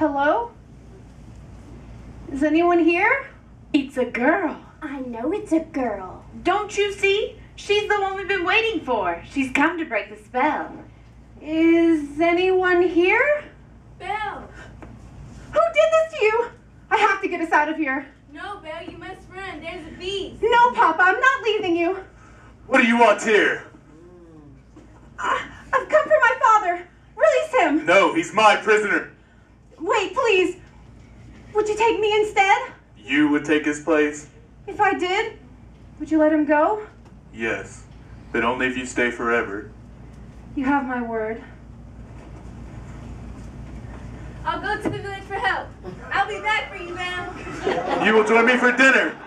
Hello? Is anyone here? It's a girl. I know it's a girl. Don't you see? She's the one we've been waiting for. She's come to break the spell. Is anyone here? Belle! Who did this to you? I have to get us out of here. No, Belle, you must run. There's a beast. No, Papa, I'm not leaving you. What do you want here? I've come for my father. Release him. No, he's my prisoner. Wait, please. Would you take me instead? You would take his place? If I did, would you let him go? Yes, but only if you stay forever. You have my word. I'll go to the village for help. I'll be back for you, Belle. You will join me for dinner.